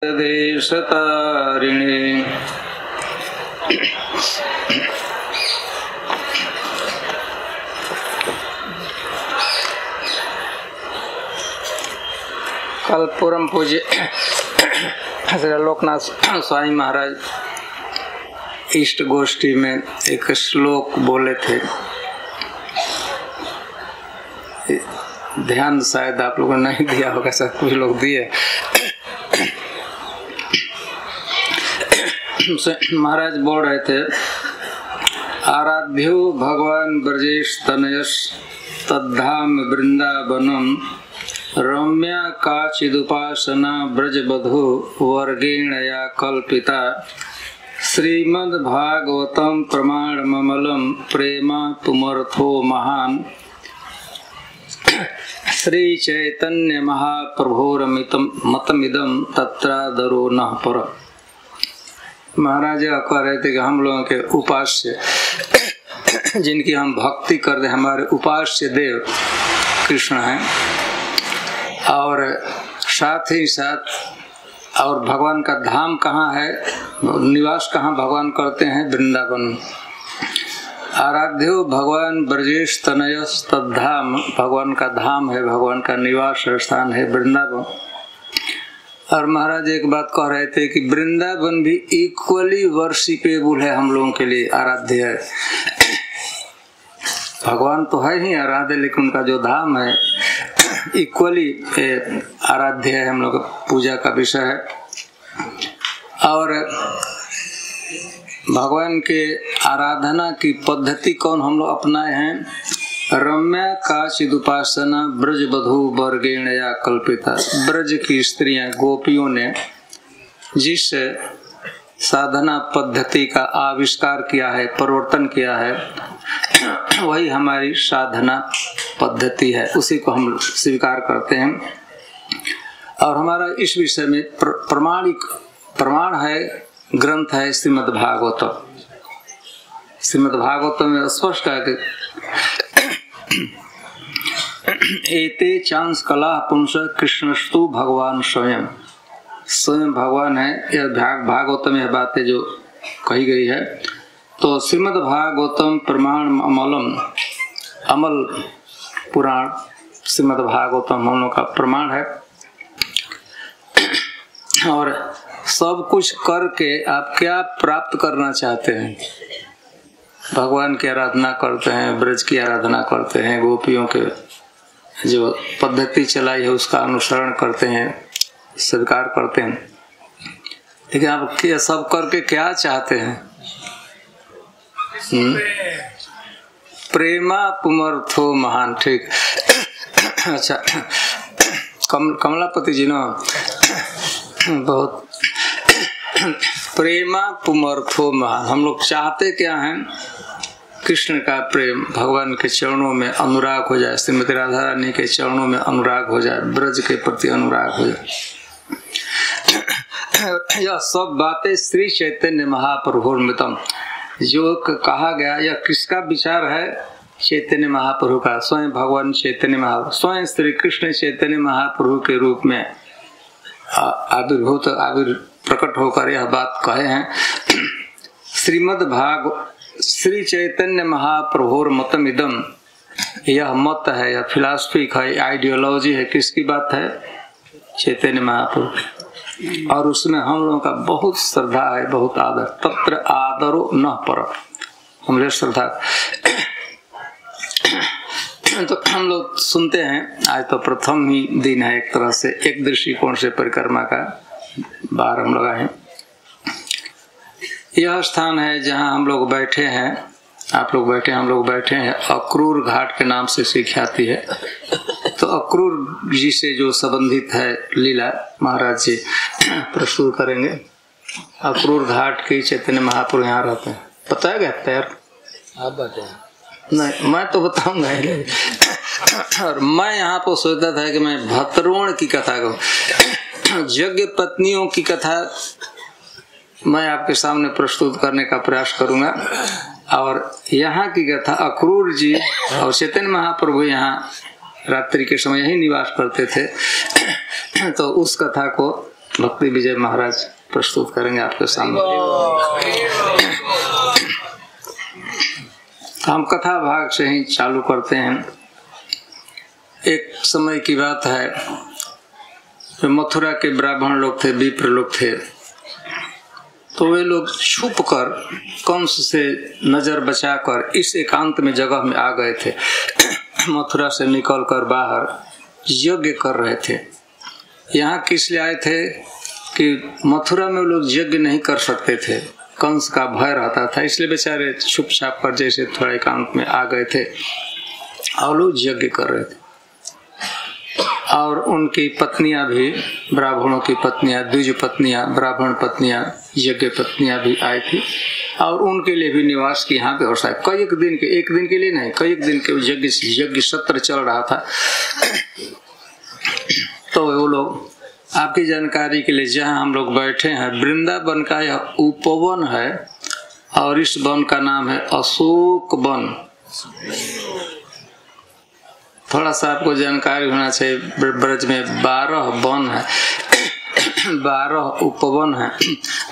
देशतारिणे कल पूर्व पूज्य श्री लोकनाथ स्वामी महाराज इष्ट गोष्ठी में एक श्लोक बोले थे। ध्यान शायद आप लोगों ने नहीं दिया होगा, सब कुछ लोग दिए। महाराज बोल रहे थे, आराध्यो भगवान ब्रजेश तनयस तद्धाम वृंदावनम रम्या काचिदुपासना ब्रजबधु वर्गेण या कल्पिता श्रीमद् भागवतम प्रमाणममलम प्रेमा तुमर्थो महान श्री चैतन्य महाप्रभोरमितम मतमिदम तत्रादरो न पर। महाराज कह रहे थे कि हम लोगों के उपास्य जिनकी हम भक्ति करते, हमारे उपास्य देव कृष्ण हैं, और साथ ही साथ और भगवान का धाम कहाँ है, निवास कहाँ भगवान करते हैं, वृंदावन। आराध्यो भगवान ब्रजेश तनयस तद्धाम, भगवान का धाम है, भगवान का निवास स्थान है वृंदावन। और महाराज एक बात कह रहे थे कि वृंदावन भी इक्वली वर्शिपेबल है, हम लोगों के लिए आराध्य है। भगवान तो है ही आराध्य, लेकिन उनका जो धाम है इक्वली आराध्य है, हम लोग पूजा का विषय है। और भगवान के आराधना की पद्धति कौन हम लोग अपनाए हैं, रम्या काचिद उपासना ब्रज बधु वर्गेण या कल्पिता। ब्रज की स्त्रियां गोपियों ने जिस साधना पद्धति का आविष्कार किया है, परिवर्तन किया है, वही हमारी साधना पद्धति है, उसी को हम स्वीकार करते हैं। और हमारा इस विषय में प्रमाण है, ग्रंथ है श्रीमद् भागवतम। श्रीमद् भागवतम में स्पष्ट है कि एते चांस कला पुंस कृष्णस्तु भगवान स्वयं, स्वयं भगवान है। यह भागवतम में बातें जो कही गई है। तो श्रीमद् भागवतम प्रमाण अमलम, अमल पुराण श्रीमद् भागवतम हम लोग का प्रमाण है। और सब कुछ करके आप क्या प्राप्त करना चाहते हैं? भगवान की आराधना करते हैं, ब्रज की आराधना करते हैं, गोपियों के जो पद्धति चलाई है उसका अनुसरण करते हैं, स्वीकार करते हैं, लेकिन आप क्या सब करके क्या चाहते हैं? प्रेमा पुमर्थो महान। ठीक, अच्छा, कमलापति जी ना बहुत प्रेमा पुमर्थो महान। हम लोग चाहते क्या हैं? कृष्ण का प्रेम, भगवान के चरणों में अनुराग हो जाए, श्रीमती राधा रानी के चरणों में अनुराग हो जाए, ब्रज के प्रति अनुराग हो जाए। यह सब बातें श्री चैतन्य महाप्रभुर्मितम, जो कहा गया, यह किसका विचार है? चैतन्य महाप्रभु का। स्वयं भगवान चैतन्य महाप्रभु, स्वयं श्री कृष्ण चैतन्य महाप्रभु के रूप में प्रकट होकर यह बात कहे हैं। श्रीमद् भाग श्री चैतन्य महाप्रभुर मतमिदम, यह मत है, यह फिलॉसफी है, आइडियोलॉजी है। किसकी बात है? चैतन्य महाप्रभु। और उसमें हम लोगों का बहुत श्रद्धा है, बहुत आदर। तत्र आदरो न पर, हम लोग श्रद्धा। तो हम लोग सुनते हैं, आज तो प्रथम ही दिन है, एक तरह से एक दृष्टिकोण से परिक्रमा का बाहर हम लोग आए। यह स्थान है जहां हम लोग बैठे हैं, आप लोग बैठे, हम लोग बैठे हैं, अक्रूर घाट के नाम से ख्याति है। तो अक्रूर जी से जो संबंधित है लीला, महाराज जी प्रस्तुत करेंगे। अक्रूर घाट के चैतन्य महाप्रभु यहाँ रहते हैं। पता है क्या तैयार? आप बताएं। नहीं, मैं तो बताऊंगा ही। और मैं यहाँ पर सोचता था कि मैं भतरोण की कथा कहूँ, यज्ञ पत्नियों की कथा मैं आपके सामने प्रस्तुत करने का प्रयास करूंगा। और यहाँ की कथा अक्रूर जी और चैतन्य महाप्रभु यहाँ रात्रि के समय यही निवास करते थे। तो उस कथा को भक्ति विजय महाराज प्रस्तुत करेंगे आपके सामने। हम कथा भाग से ही चालू करते हैं। एक समय की बात है, जो मथुरा के ब्राह्मण लोग थे, विप्र लोग थे, तो वे लोग छुप कर कंस से नजर बचाकर इस एकांत में जगह में आ गए थे। मथुरा से निकलकर बाहर यज्ञ कर रहे थे। यहाँ किस लिए आए थे कि मथुरा में लोग यज्ञ नहीं कर सकते थे, कंस का भय रहता था, इसलिए बेचारे छुप छाप कर जैसे थोड़ा एकांत में आ गए थे और लोग यज्ञ कर रहे थे। और उनकी पत्नियां भी, ब्राह्मणों की पत्नियां, द्विज पत्नियां, ब्राह्मण पत्नियां, यज्ञ पत्नियां भी आई थी और उनके लिए भी निवास की यहाँ व्यवस्था। कई एक दिन के, एक दिन के लिए नहीं, कई एक दिन के यज्ञ सत्र चल रहा था। तो वो लोग, आपकी जानकारी के लिए, जहाँ हम लोग बैठे हैं वृंदावन का यह उपवन है और इस वन का नाम है अशोक वन। थोड़ा सा आपको जानकारी होना चाहिए, ब्रज में 12 वन है, 12 उपवन है,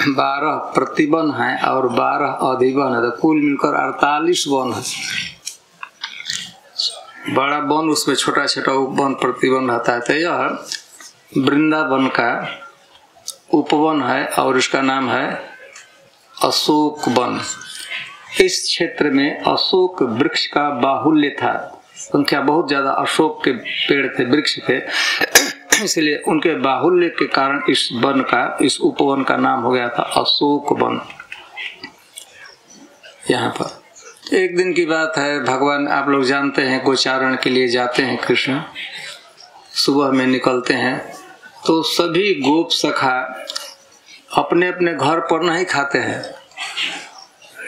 12 प्रतिवन है और 12 अधिवन है, तो कुल मिलकर 48 वन है। बड़ा वन, उसमें छोटा छोटा उपवन प्रतिवन रहता है। तो यह वृंदावन का उपवन है और इसका नाम है अशोक वन। इस क्षेत्र में अशोक वृक्ष का बाहुल्य था, संख्या बहुत ज्यादा अशोक के पेड़ थे, वृक्ष थे, इसलिए उनके बाहुल्य के कारण इस वन का, इस उपवन का नाम हो गया था अशोक वन। यहाँ पर एक दिन की बात है, भगवान आप लोग जानते हैं गोचारण के लिए जाते हैं कृष्ण, सुबह में निकलते हैं, तो सभी गोप सखा अपने अपने घर पर नहीं खाते हैं,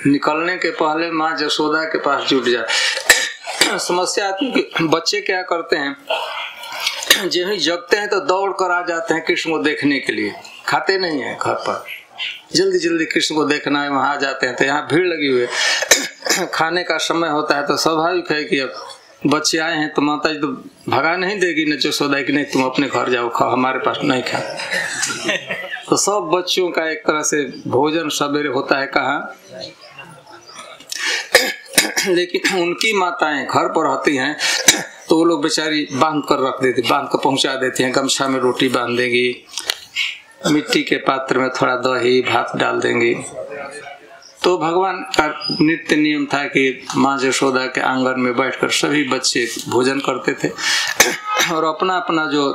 निकलने के पहले माँ जसोदा के पास जुट जाते। समस्या आती है कि बच्चे क्या करते हैं, जब ही जगते हैं तो दौड़ कर आ जाते हैं कृष्ण को देखने के लिए, खाते नहीं है घर पर, जल्दी जल्दी कृष्ण को देखना है, वहां आ जाते हैं। तो यहाँ भीड़ लगी हुई है, खाने का समय होता है, तो स्वाभाविक है कि अब बच्चे आए हैं तो माता जी तो भगा नहीं देगी न जसोदा कि नहीं तुम अपने घर जाओ, खाओ, हमारे पास नहीं खा। तो सब बच्चों का एक तरह से भोजन सवेरे होता है कहाँ, लेकिन उनकी माताएं घर पर रहती हैं तो वो लोग बेचारी बांध कर रख देती, बांध कर पहुंचा देती हैं। गमछा में रोटी बांध देंगी, मिट्टी के पात्र में थोड़ा दही भात डाल देंगी। तो भगवान का नित्य नियम था कि माँ जशोदा के आंगन में बैठकर सभी बच्चे भोजन करते थे और अपना अपना जो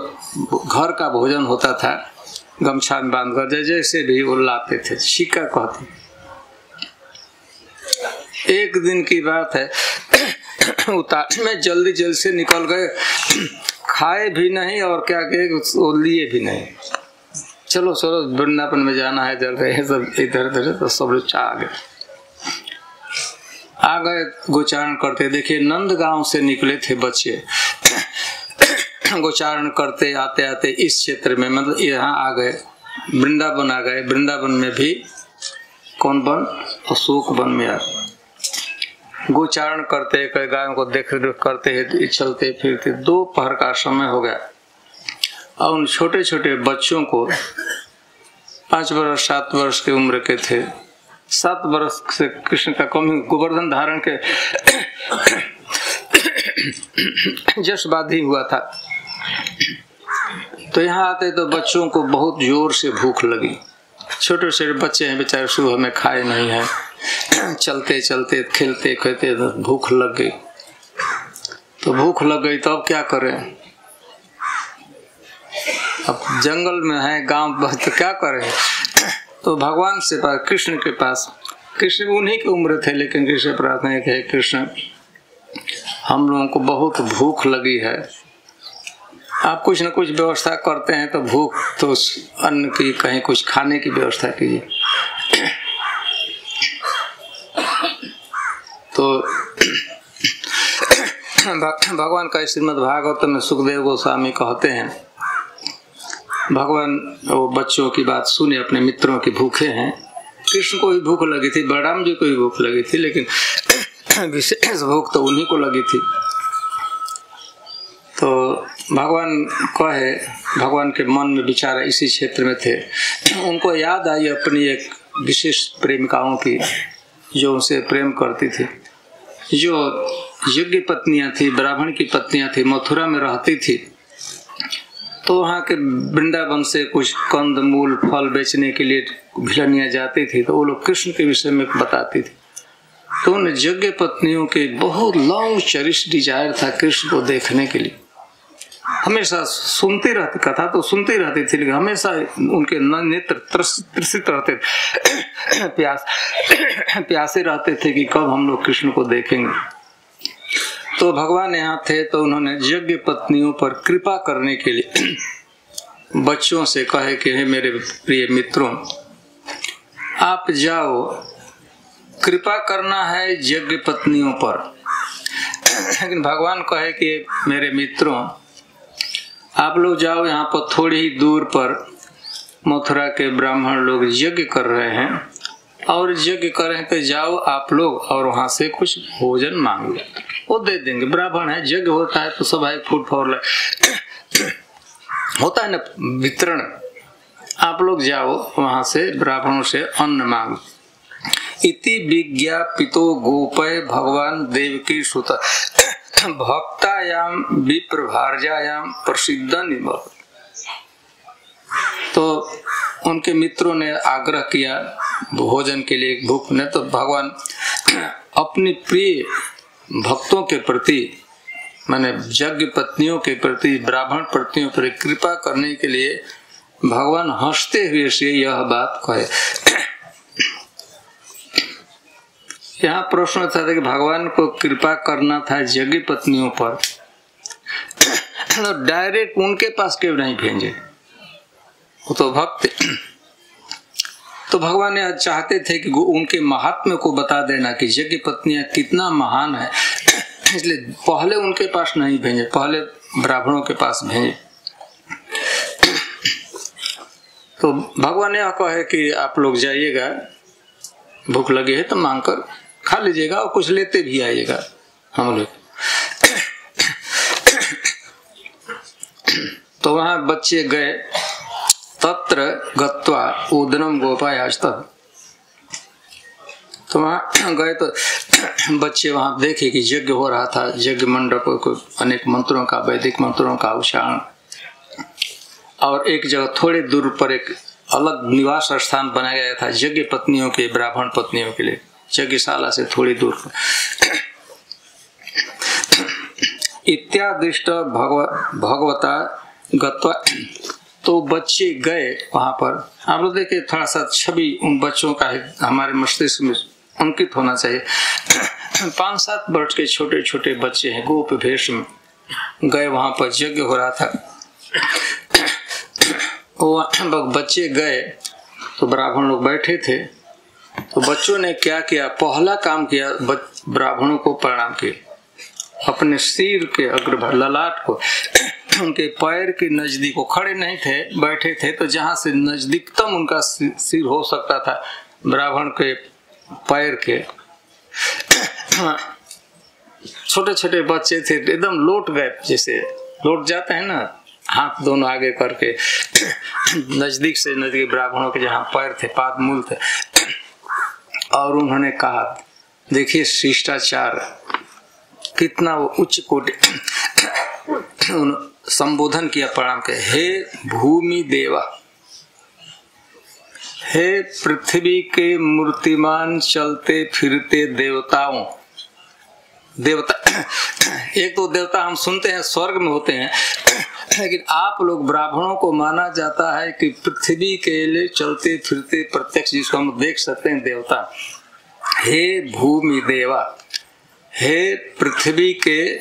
घर का भोजन होता था गमछा में बांध कर जैसे भी वो लाते थे, शिका कहते। एक दिन की बात है, उतार में जल्दी जल्दी से निकल गए, खाए भी नहीं और क्या कहे लिए भी नहीं, चलो चलो वृंदावन में जाना है, चल रहे सब इधर उधर, तो सब लोग आ गए गोचारण करते। देखिए नंद गांव से निकले थे बच्चे, गोचारण करते आते आते इस क्षेत्र में, मतलब यहाँ आ गए, वृंदावन आ गए। वृंदावन में भी कौन वन, अशोक वन में आ गोचारण करते, कई गायों को देख रेख करते, चलते फिरते, दोपहर का समय हो गया और उन छोटे छोटे बच्चों को 5 वर्ष 7 वर्ष की उम्र के थे, 7 वर्ष से कृष्ण का कौन गोवर्धन धारण के जस बाधी हुआ था। तो यहाँ आते तो बच्चों को बहुत जोर से भूख लगी। छोटे छोटे बच्चे हैं बेचारे, सुबह में खाए नहीं है, चलते चलते खेलते खेलते भूख लग गई। तो भूख लग गई तो अब क्या करें, अब जंगल में है, गांव, तो क्या करें। तो भगवान से पास, कृष्ण के पास, कृष्ण उन्हीं की उम्र थे, लेकिन कृष्ण प्रार्थना है, कृष्ण हम लोगों को बहुत भूख लगी है, आप कुछ न कुछ व्यवस्था करते हैं, तो भूख तो अन्न की, कहीं कुछ खाने की व्यवस्था कीजिए। तो भगवान का श्रीमद् भागवत में सुखदेव गोस्वामी कहते हैं, भगवान वो बच्चों की बात सुने, अपने मित्रों की भूखे हैं, कृष्ण को भी भूख लगी थी, बलराम जी को भी भूख लगी थी, लेकिन विशेष भूख तो उन्हीं को लगी थी। तो भगवान कहे, भगवान के मन में विचार इसी क्षेत्र में थे। उनको याद आई अपनी एक विशेष प्रेमिकाओं की जो उनसे प्रेम करती थी, जो यज्ञ पत्नियां थी, ब्राह्मण की पत्नियां थी, मथुरा में रहती थी। तो वहाँ के वृंदावन से कुछ कंद मूल फल बेचने के लिए भिलनियाँ जाती थी, तो वो लोग कृष्ण के विषय में बताती थी। तो उन यज्ञ पत्नियों के बहुत लॉन्ग चेरिश डिजायर था कृष्ण को देखने के लिए। हमेशा सुनती रहती, कथा तो सुनती रहती थी, लेकिन हमेशा उनके नेत्र त्रसित रहते थे, प्यासे रहते थे कि कब हम लोग कृष्ण को देखेंगे। तो भगवान यहाँ थे, तो उन्होंने यज्ञ पत्नियों पर कृपा करने के लिए बच्चों से कहे कि हे मेरे प्रिय मित्रों, आप जाओ, कृपा करना है यज्ञ पत्नियों पर। लेकिन भगवान कहे कि मेरे मित्रों, आप लोग जाओ, यहाँ पर थोड़ी ही दूर पर मथुरा के ब्राह्मण लोग यज्ञ कर रहे हैं, और यज्ञ कर रहे हैं, तो जाओ आप लोग और वहां से कुछ भोजन मांग लो, वो दे देंगे। ब्राह्मण है, यज्ञ होता है तो सब फूड फॉर होता है ना वितरण। आप लोग जाओ वहां से ब्राह्मणों से अन्न मांग। इति विज्ञापितो गोपय भगवान देवकी सुत भक्तायाम विप्रभार्यायाम प्रसिद्ध निमक। तो उनके मित्रों ने आग्रह किया भोजन के लिए, भूख ने, तो भगवान अपनी प्रिय भक्तों के प्रति, माने यज्ञ पत्नियों के प्रति, ब्राह्मण पत्नियों पर कृपा करने के लिए भगवान हंसते हुए से यह बात कहे। यहाँ प्रश्न था कि भगवान को कृपा करना था यज्ञ पत्नियों पर, तो डायरेक्ट उनके पास क्यों नहीं भेजे, वो तो भक्त। तो भगवान यह चाहते थे कि उनके महात्म्य को बता देना कि यज्ञ पत्नियां कितना महान है, इसलिए पहले उनके पास नहीं भेजे, पहले ब्राह्मणों के पास भेजे। तो भगवान यह कहे कि आप लोग जाइएगा, भूख लगी है तो मांग कर खा लीजिएगा और कुछ लेते भी आइएगा हम लोग। तो वहां बच्चे गए, तत्र गत्वा उदनम गोपायास्तः। तो वहां गए तो बच्चे वहां देखे कि यज्ञ हो रहा था, यज्ञ मंडप को अनेक मंत्रों का, वैदिक मंत्रों का उच्चारण, और एक जगह थोड़े दूर पर एक अलग निवास स्थान बनाया गया था यज्ञ पत्नियों के, ब्राह्मण पत्नियों के लिए, यज्ञशाला से थोड़ी दूर पर। इत्यादिष्ट भगवता गत्वा। तो बच्चे गए वहां पर। आप लोग देखिए, थोड़ा सा छवि उन बच्चों का हमारे मस्तिष्क में अंकित होना चाहिए। 5-7 वर्ष के छोटे छोटे बच्चे हैं, गोप भेष में गए, वहां पर यज्ञ हो रहा था। वो बच्चे गए तो ब्राह्मण लोग बैठे थे। तो बच्चों ने क्या किया, पहला काम किया, ब्राह्मणों को प्रणाम किया, अपने सिर के अग्रभाग ललाट को, उनके पैर के नजदीक, वो खड़े नहीं थे, बैठे थे, तो जहां से नजदीकतम उनका सिर हो सकता था ब्राह्मण के पैर के। छोटे छोटे बच्चे थे, एकदम लौट गए, जैसे लौट जाते हैं ना, हाथ दोनों आगे करके नजदीक से नजदीक ब्राह्मणों के जहां पैर थे, पाद मूल थे। और उन्होंने कहा, देखिए शिष्टाचार कितना वो उच्च कोटि। संबोधन किया प्रणाम के, हे भूमि देवा, हे पृथ्वी के मूर्तिमान चलते फिरते देवताओं। देवता, एक तो देवता हम सुनते हैं स्वर्ग में होते हैं, लेकिन आप लोग ब्राह्मणों को माना जाता है कि पृथ्वी के लिए चलते फिरते प्रत्यक्ष, जिसको हम देख सकते हैं, देवता। हे भूमि देवा, हे पृथ्वी के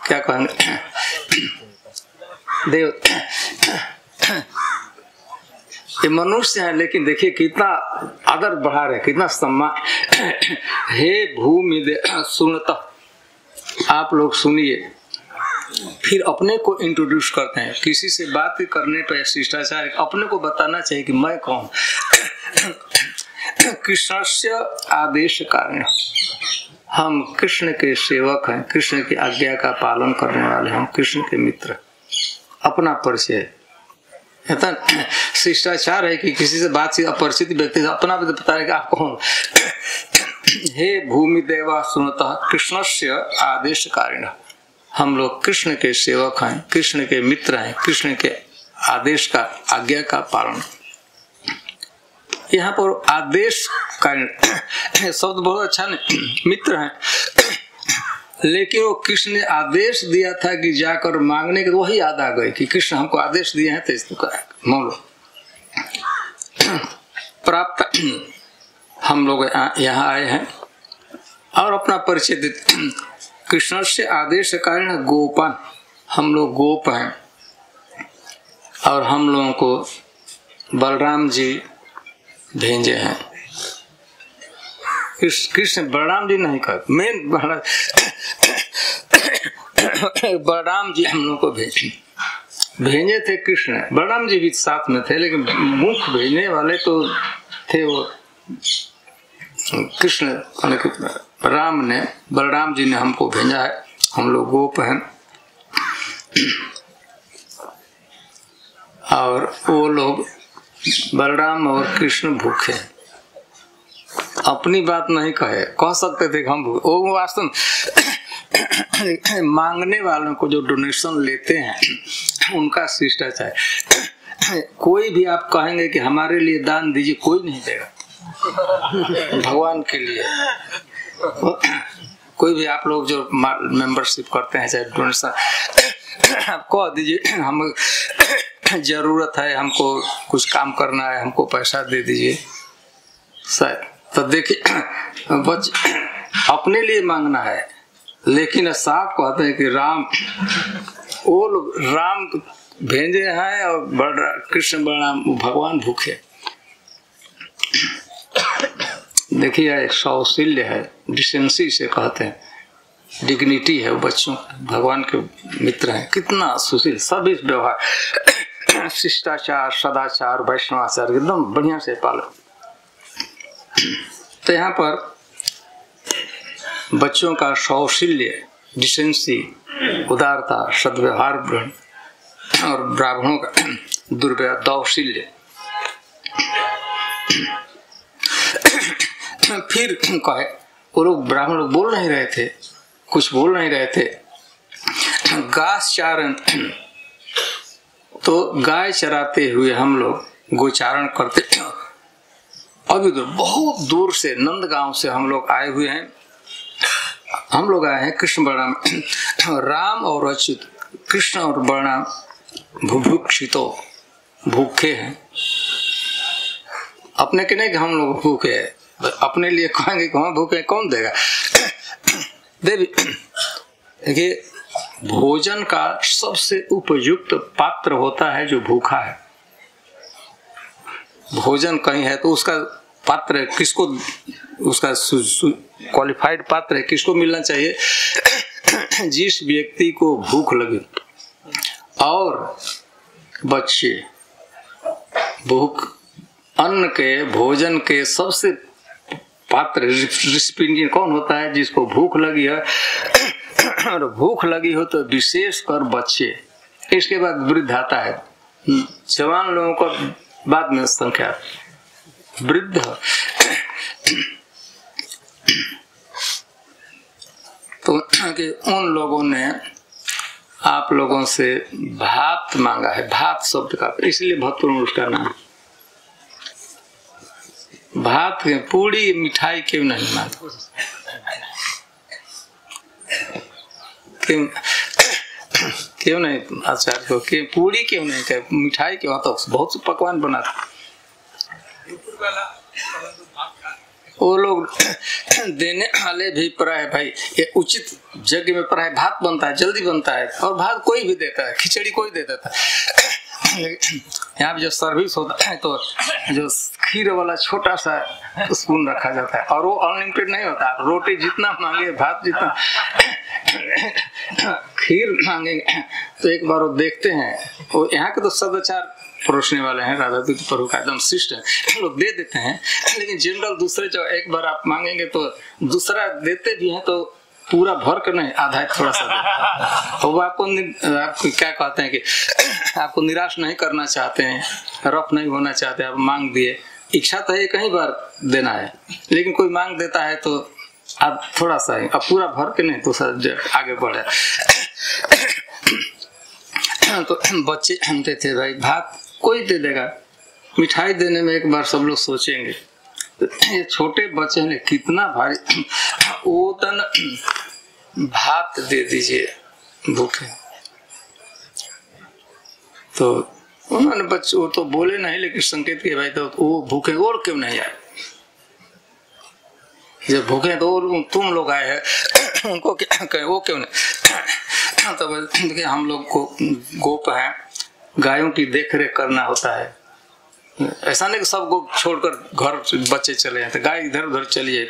क्या कहेंगे देव, ये मनुष्य है, लेकिन देखिए कितना आदर बढ़ा रहे, कितना सम्मान। हे भूमि देव, सुनता, आप लोग सुनिए। फिर अपने को इंट्रोड्यूस करते हैं, किसी से बात करने पर शिष्टाचार अपने को बताना चाहिए कि मैं कौन। कृष्णस्य आदेश कारण, हम कृष्ण के सेवक हैं, कृष्ण की आज्ञा का पालन करने वाले, हम कृष्ण के मित्र। अपना परिचय ऐसा शिष्टाचार है कि किसी से बातचीत अपरिचित व्यक्ति से अपना भी बता रहे कि आप कौन। हे भूमि देवा सुनतः कृष्णस्य आदेशकारिण, हम लोग कृष्ण के सेवक हैं, कृष्ण के मित्र हैं, कृष्ण के आदेश का आज्ञा का पालन। यहाँ पर आदेश कारण शब्द बहुत अच्छा नहीं, मित्र हैं, लेकिन वो कृष्ण ने आदेश दिया था कि जाकर मांगने के, वही याद आ गए कि कृष्ण हमको आदेश दिए हैं तो इसको मान लो प्राप्त। हम लोग यहाँ आए हैं और अपना परिचय देते। कृष्ण से आदेश कारण गोपान, हम लोग गोप हैं और हम लोगों को बलराम जी भेजे हैं। कृष्ण बलराम जी नहीं कर, मेन बलराम जी हम लोग को भेजे थे। कृष्ण बलराम जी भी साथ में थे, लेकिन मुख्य भेजने वाले तो थे वो कृष्ण। राम ने, बलराम जी ने हमको भेजा है। हम लोग गोप हैं और वो लोग बलराम और कृष्ण भूखे। अपनी बात नहीं कह सकते थे हम भूखे, वो वास्तव मांगने वालों को जो डोनेशन लेते हैं उनका शिष्टाचार। कोई भी आप कहेंगे कि हमारे लिए दान दीजिए, कोई नहीं देगा। भगवान के लिए कोई भी आप लोग जो मेंबरशिप करते हैं चाहे डोनेशन, आप कह दीजिए हम जरूरत है, हमको कुछ काम करना है, हमको पैसा दे दीजिए शायद। तो देखिए अपने लिए मांगना है, लेकिन साफ कहते हैं कि राम, वो लोग राम भेजे हैं और कृष्ण बलराम भगवान भूखे। देखिए सौशील्य है, डिसेंसी से कहते हैं, डिग्निटी है। वो बच्चों भगवान के मित्र हैं, कितना सुशील सभी व्यवहार, शिष्टाचार, सदाचार, वैष्णवाचार एकदम बढ़िया से पालन। तो यहाँ पर बच्चों का सौशील्य, डिसेंसी, उदारता, सद्व्यवहार और ब्राह्मणों का दुर्व्यवहार, दौशील्य। फिर कहे वो लोग ब्राह्मण लोग बोल नहीं रहे थे, कुछ बोल नहीं रहे थे। घास चारण, तो गाय चराते हुए हम लोग गोचारण करते। अभी तो बहुत दूर से नंदगांव से हम लोग आए हुए हैं। हम लोग आए हैं कृष्ण बलराम, राम और अच्युत, कृष्ण और बलराम भुभुक्षितो, भूखे हैं। अपने के नहीं कि हम लोग भूखे हैं, अपने लिए कहेंगे कि हम भूखे, कौन देगा? देवी देखिए, भोजन का सबसे उपयुक्त पात्र होता है जो भूखा है। भोजन कहीं है तो उसका पात्र किसको, उसका क्वालिफाइड पात्र है किसको मिलना चाहिए? जिस व्यक्ति को भूख लगे। और बच्चे भूख, अन्न के, भोजन के सबसे पात्र रिसिपिएंट कौन होता है? जिसको भूख लगी है। और भूख लगी हो तो विशेष कर बच्चे, इसके बाद वृद्ध आता है, जवान लोगों का बाद में संख्या, वृद्ध। तो उन लोगों ने आप लोगों से भात मांगा है, भात शब्द का, इसलिए भक्तों उसका नाम भात। पूरी मिठाई क्यों नहीं मांगा? क्यों नहीं आचार्य को, कि पूरी क्यों नहीं कहे, मिठाई क्यों? तो बहुत से पकवान बनाते वो लोग। देने वाले भी प्राय भाई ये उचित जगह में प्राय भात बनता है, जल्दी बनता है, और भात कोई भी देता है, खिचड़ी कोई दे देता है। यहाँ भी जो सर्विस होता है तो जो खीर वाला छोटा सा स्पून रखा जाता है, और वो अनलिमिटेड नहीं होता। रोटी जितना मांगे, भात जितना, खीर मांगेंगे तो एक बार वो देखते हैं। वो यहाँ के तो सदाचार परोसने वाले हैं, राधा दूत प्रभु का एकदम शिष्ट है, लोग दे देते हैं। लेकिन जनरल दूसरे जो एक बार आप मांगेंगे तो दूसरा देते भी हैं तो पूरा भर कर नहीं, आधा थोड़ा सा दे। वो आपको क्या कहते हैं कि आपको निराश नहीं करना चाहते हैं, रफ नहीं होना चाहते, आप मांग दिए, इच्छा तो है कई बार देना है, लेकिन कोई मांग देता है तो आप थोड़ा सा ही, अब पूरा भर के नहीं तो सर आगे बढ़े। तो बच्चे हमते थे भाई, भात कोई दे देगा, मिठाई देने में एक बार सब लोग सोचेंगे, ये छोटे बच्चे ने कितना भारी, वो तन भात दे दीजिए भूखे। तो उन्होंने बच्चे, वो तो बोले नहीं लेकिन संकेत किए भाई, तो वो भूखे और क्यों नहीं आए, जब भूखे तो तुम लोग आए हैं, उनको क्या कहे, वो क्यों नहीं। तो देखिए हम लोग को गोप है, गायों की देखरेख करना होता है, ऐसा नहीं कि सबको छोड़कर घर बच्चे चले जाते, गाय इधर उधर चलिए,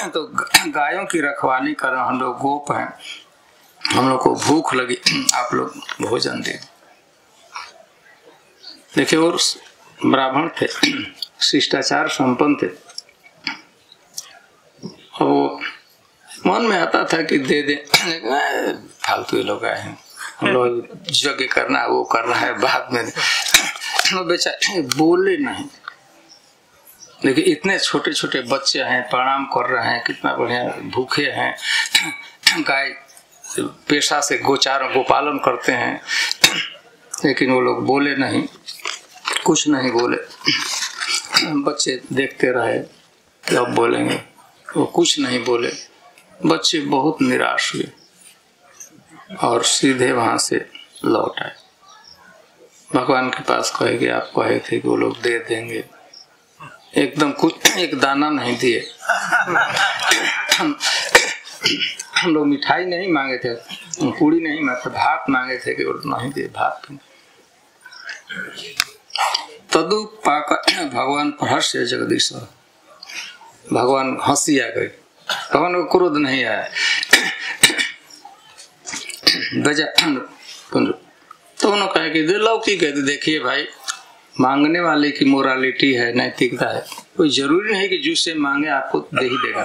तो गायों की रखवाली करना हम लोग गोप हैं, हम लोग को भूख लगी, आप लोग भोजन दे। देखिए और ब्राह्मण थे, शिष्टाचार संपन्न थे, वो मन में आता था कि दे दे, फालतू लोग आए हैं, हम लोग यज्ञ करना है, वो करना है, बाद में बेचारे बोले नहीं। देखिए इतने छोटे छोटे बच्चे हैं, प्रणाम कर रहे हैं, कितना बढ़िया, भूखे हैं, गाय पेशा से गोपालन करते हैं, लेकिन वो लोग बोले नहीं, कुछ नहीं बोले। बच्चे देखते रहे, जब बोलेंगे वो कुछ नहीं बोले। बच्चे बहुत निराश हुए और सीधे वहां से लौट आए। भगवान के पास कहे कि आप कहे थे कि वो लोग दे देंगे, एकदम कुछ एक दाना नहीं दिए। हम लोग मिठाई नहीं मांगे थे, पूड़ी नहीं मांगे, भात मांगे थे कि वो नहीं दिए, भात। तदु पाक भगवान प्रहस्य जगदीश, भगवान हंसी आ गई, भगवान को क्रोध नहीं आया। तो उन्होंने कहा कि लौकिक है, देखिए भाई मांगने वाले की मोरालिटी है, नैतिकता है, कोई जरूरी नहीं कि जिससे मांगे आपको दे ही देगा,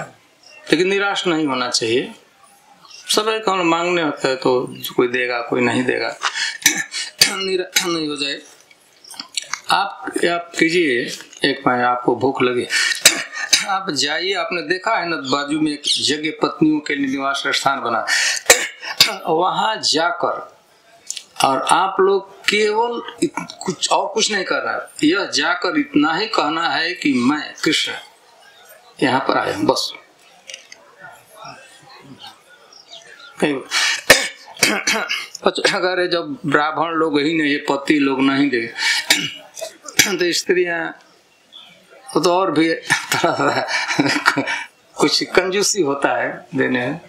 लेकिन निराश नहीं होना चाहिए। सब एक मांगने होता है तो कोई देगा कोई नहीं देगा, निराश नहीं हो जाए। आप कीजिए, एक बार आपको भूख लगी, आप जाइए, आपने देखा है ना बाजू में एक जगह पत्नियों के लिए निवास स्थान बना, वहां जाकर और आप लोग केवल कुछ और कुछ नहीं करना है, यह जाकर इतना ही कहना है कि मैं कृष्ण यहाँ पर आया हूं, बस। अगर जब ब्राह्मण लोग ही नहीं, ये पति लोग नहीं दे तो स्त्रियां तो और भी कुछ कंजूसी होता है देने में।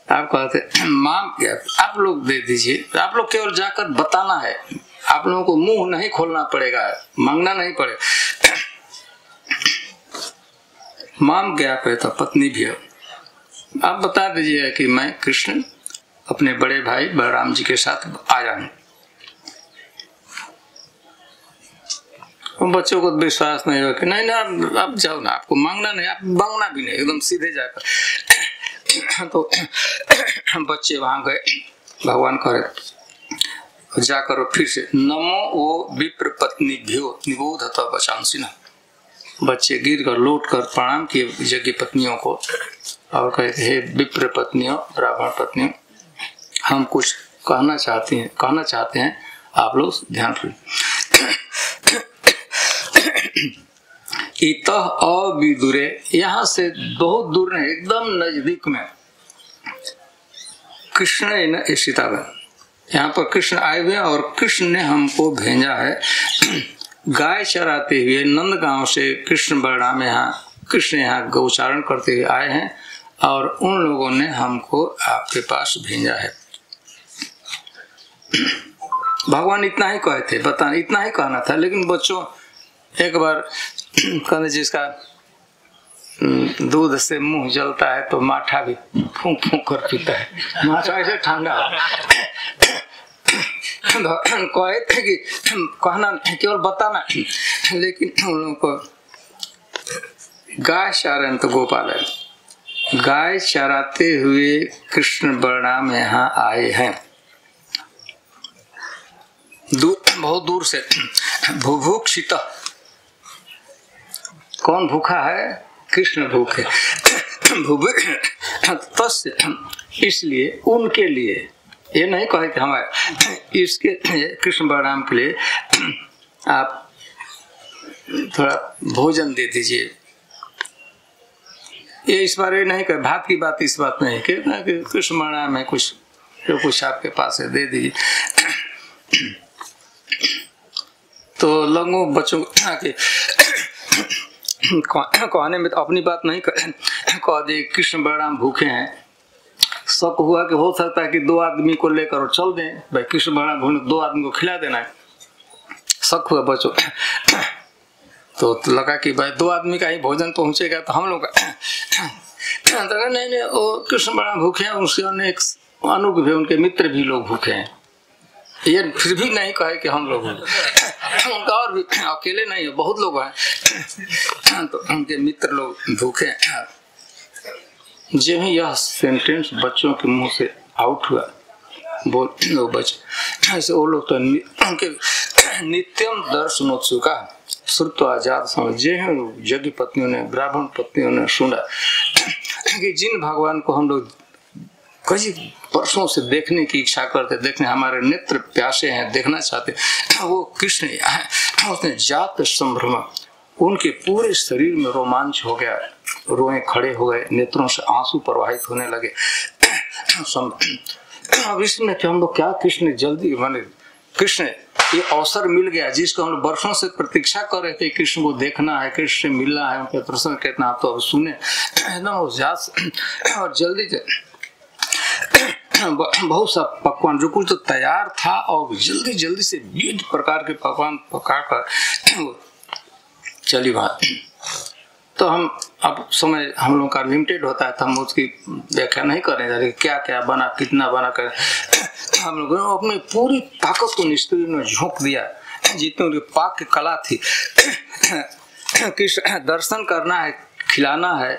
आप कहते माम क्या, आप लोग दे दीजिए, आप लोग केवल जाकर बताना है, आप लोगों को मुंह नहीं खोलना पड़ेगा, मांगना नहीं पड़ेगा। माम ज्ञाप है तो पत्नी भी है, आप बता दीजिए कि मैं कृष्ण अपने बड़े भाई बलराम जी के साथ आया हूं। बच्चों को विश्वास नहीं हो कि नहीं ना आप जाओ ना, आपको मांगना नहीं, आप मांगना भी नहीं, एकदम सीधे जाकर। तो बच्चे वहां गए, भगवान करे जाकर फिर से नमो वो विप्र पत्नी भ्यो निबोधत वचांसिना, बच्चे गिर कर लौट कर प्रणाम किए यज्ञ पत्नियों को और कहते हे विप्र पत्नियों, ब्राह्मण पत्नियों, हम कुछ कहना चाहते हैं, आप लोग ध्यान रखिए। इतः अविदुरे, यहाँ से बहुत दूर नहीं, एकदम नजदीक में कृष्ण न सीतावन, यहाँ पर कृष्ण आए हुए और कृष्ण ने हमको भेजा है। गाय चराते हुए नंदगांव से कृष्ण बलराम कृष्ण यहाँ गौचारण करते हुए आए हैं और उन लोगों ने हमको आपके पास भेजा है। भगवान इतना ही कहे थे, बताना इतना ही कहना था, लेकिन बच्चों एक बार कहते जिसका दूध से मुंह जलता है तो माठा भी फूंक फूंक कर पीता है, माठा ऐसे ठंडा भगवान कहे थे कि कहना केवल बताना, लेकिन उन लोगों को गाय चारण तो गोपाल है, गाय चराते हुए कृष्ण बलराम यहाँ आए हैं बहुत दूर से। भुभुक्षित, कौन भूखा है? कृष्ण भूखे। तस्य, इसलिए उनके लिए, ये नहीं कहे कि हमारे, इसके कृष्ण बलराम के लिए आप थोड़ा भोजन दे दीजिए। ये इस बार ये नहीं कहे, भात की बात इस बात नहीं कि कृष्ण बलराम में कुछ जो कुछ आपके पास है दे दीजिए। तो लोगों बच्चों के कहने में तो अपनी बात नहीं कह दे कृष्ण बलराम भूखे हैं। शक हुआ कि हो सकता है कि 2 आदमी को लेकर चल दें, भाई कृष्ण बलराम भूखे 2 आदमी को खिला देना है। शक हुआ बच्चों, तो लगा कि भाई 2 आदमी का ही भोजन पहुंचेगा तो हम लोग नहीं, वो कृष्ण बलराम भूखे हैं, उसके अनेक अनुग भी, उनके मित्र भी लोग भूखे हैं। ये फिर भी नहीं कहे कि हम लोग उनका और भी अकेले नहीं है, बहुत लोग हैं, तो उनके मित्र लोग भूखे हैं। जब ही यह सेंटेंस बच्चों के मुंह से आउट हुआ, बोल लो बच्चे ऐसे, वो लोग तो उनके नित्यम दर्शनोत्सुका श्रुत्व आजाद समझे हैं। यज्ञ पत्नियों ने, ब्राह्मण पत्नियों ने सुना कि जिन भगवान को हम लोग कई वर्षों से देखने की इच्छा करते, देखने हमारे नेत्र प्यासे हैं, देखना चाहते, वो कृष्ण है। उसने जात संभ्रम, उनके पूरे शरीर में रोमांच हो गया, रोए खड़े हो गए, नेत्रों से आंसू प्रवाहित होने लगे। अब इसमें कि हम लोग क्या, कृष्ण जल्दी माने, कृष्ण ये अवसर मिल गया जिसको हम लोग वर्षों से प्रतीक्षा कर रहे थे, कृष्ण को देखना है, कृष्ण से मिलना है, उनके दर्शन करना। आप तो अब सुने एकदम और जल्दी बहुत सा पकवान जो कुछ तो तैयार था, और जल्दी जल्दी से विविध प्रकार के पकवान पकाकर चली बात। तो हम अब समय हम लोग का लिमिटेड होता है, तो हम उसकी व्याख्या नहीं करने जा रहे क्या क्या बना, कितना बना कर। हम लोगों ने अपनी पूरी ताकत को निष्क्रिय में झोंक दिया, जितनी उनकी पाक की कला थी। कृष्ण दर्शन करना है, खिलाना है,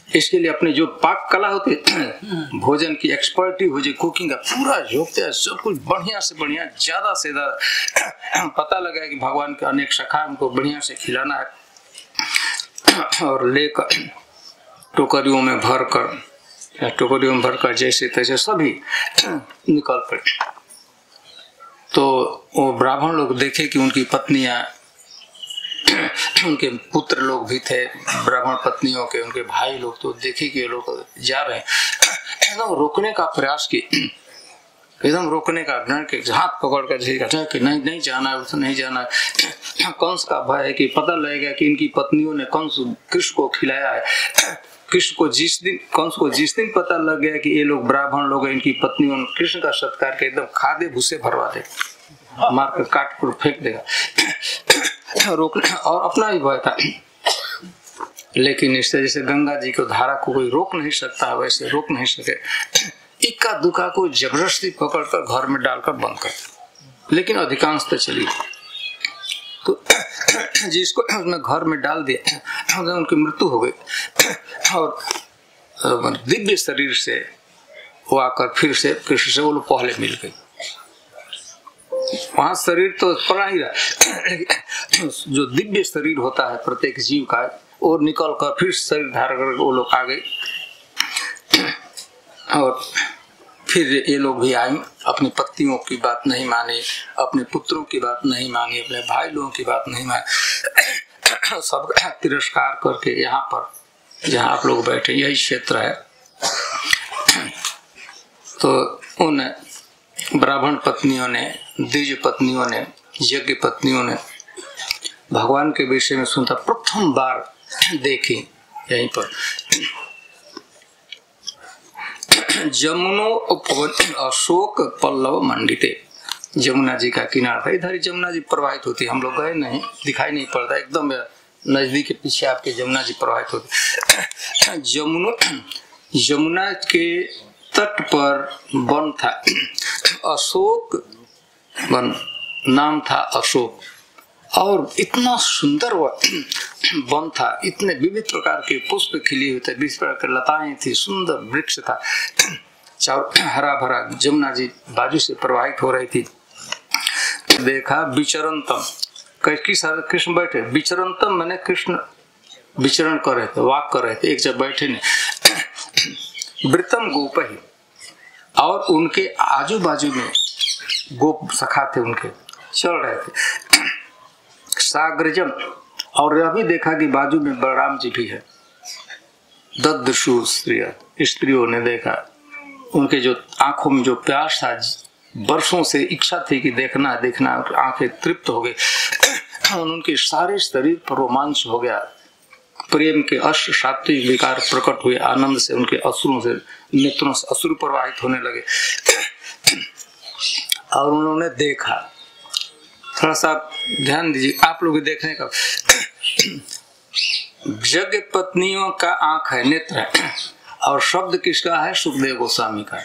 इसके लिए अपनी जो पाक कला होती है, भोजन की एक्सपर्टी हो जाए, कुकिंग का पूरा झोंकते हैं, सब कुछ बढ़िया से बढ़िया, ज्यादा से ज्यादा। पता लगा कि भगवान के अनेक शाखा हमको बढ़िया से खिलाना है, और लेकर टोकरियों में भरकर जैसे तैसे सभी निकल पड़े। तो वो ब्राह्मण लोग देखे कि उनकी पत्नियां, उनके पुत्र लोग भी थे ब्राह्मण पत्नियों के, उनके भाई लोग, तो देखे कि ये लोग जा रहे हैं, एकदम रोकने का प्रयास किए, एकदम रोकने का, हाथ पकड़ कर कि नहीं जाना है, उसे नहीं जाना है। कंस का भय है कि पता लगेगा कि इनकी पत्नियों ने कंस कृष्ण को खिलाया है। कृष्ण को कंस को जिस दिन पता लग गया कि ये लोग ब्राह्मण लोग हैं, इनकी पत्नियों ने कृष्ण का सत्कार के एकदम खादे भूसे भरवा देगा, मार कर काट कर फेंक देगा। रोकने और अपना भी भय था, लेकिन इससे जैसे गंगा जी को धारा को कोई रोक नहीं सकता, वैसे रोक नहीं सके। इक्का दुक्का को जबरदस्ती पकड़कर घर में डालकर बंद कर, लेकिन अधिकांश तो चली। तो जिसको उसने घर में डाल दिया, उनकी मृत्यु हो गई, और दिव्य शरीर से वो आकर फिर से कृष्ण से वो लोग पहले मिल गई। वहां शरीर तो पड़ा ही रहा, जो दिव्य शरीर होता है प्रत्येक जीव का, और निकल कर फिर शरीर धारण कर वो लोग आ गए। और फिर ये लोग भी आए, अपनी पत्नियों की बात नहीं माने, अपने पुत्रों की बात नहीं मानी, अपने भाई लोगों की बात नहीं माने, सब तिरस्कार करके यहाँ पर जहाँ आप लोग बैठे यही क्षेत्र है। तो उन ब्राह्मण पत्नियों ने, द्विज पत्नियों ने, यज्ञ पत्नियों ने भगवान के विषय में सुनता प्रथम बार देखी यहीं पर। जमुनो उपवन अशोक पल्लव मंडिते, जमुना जी का किनारा था, इधर ही जमुना जी प्रवाहित होती, हम लोग गए नहीं, दिखाई नहीं पड़ता, एकदम नजदीक के पीछे आपके जमुना जी प्रवाहित होती। जमुना के तट पर वन था, अशोक वन, नाम था अशोक। और इतना सुंदर वन था, इतने विविध प्रकार के पुष्प खिले हुए थे, विभिन्न प्रकार की लताएं थी, सुंदर वृक्ष था, चारों हरा भरा, जमुना जी बाजू से प्रवाहित हो रही थी। देखा विचरंतम, कृष्ण बैठे, विचरंतम मैंने कृष्ण विचरण कर रहे थे, वाक कर रहे थे, एक जगह बैठे नहीं। वृतम गोप ही, और उनके आजू बाजू में गोप सखा थे, उनके चल रहे थे। साग्रजम, और यह भी देखा कि बाजू में बलराम जी भी है। ददृशु स्त्रियों ने देखा, उनके जो आंखों में जो प्यास था, वर्षों से इच्छा थी कि देखना आंखें तृप्त हो गई। उनके सारे शरीर पर रोमांच हो गया, प्रेम के अष्ट सात्विक विकार प्रकट हुए, आनंद से उनके अश्रुओं से, नेत्रों से अश्रु प्रवाहित होने लगे। और उन्होंने देखा, थोड़ा सा ध्यान दीजिए, आप लोग देखने का, यज्ञ पत्नियों का आंख है, नेत्र है, और शब्द किसका है? सुखदेव गोस्वामी का।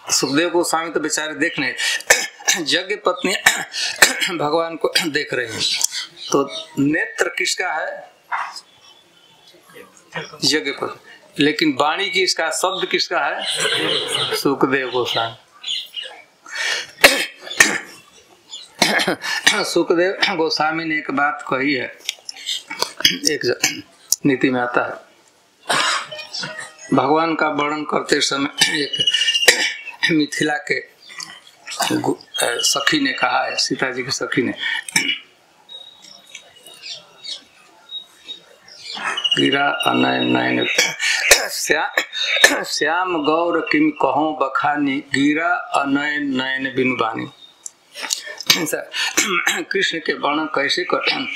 सुखदेव गोस्वामी तो बेचारे देख नहीं, यज्ञ पत्नी भगवान को देख रहे हैं, तो नेत्र किसका है? यज्ञ पत्नी। लेकिन वाणी किसका, शब्द किसका है? सुखदेव गोस्वामी। सुखदेव गोस्वामी ने एक बात कही है, एक नीति में आता है, भगवान का वर्णन करते समय एक मिथिला के सखी ने कहा है, सीता जी की सखी ने, गिरा अनयन नयन श्याम गौर किम कहो बखानी, गिरा अनयन नयन बिनुबानी। कृष्ण के वर्णन कैसे करते हैं?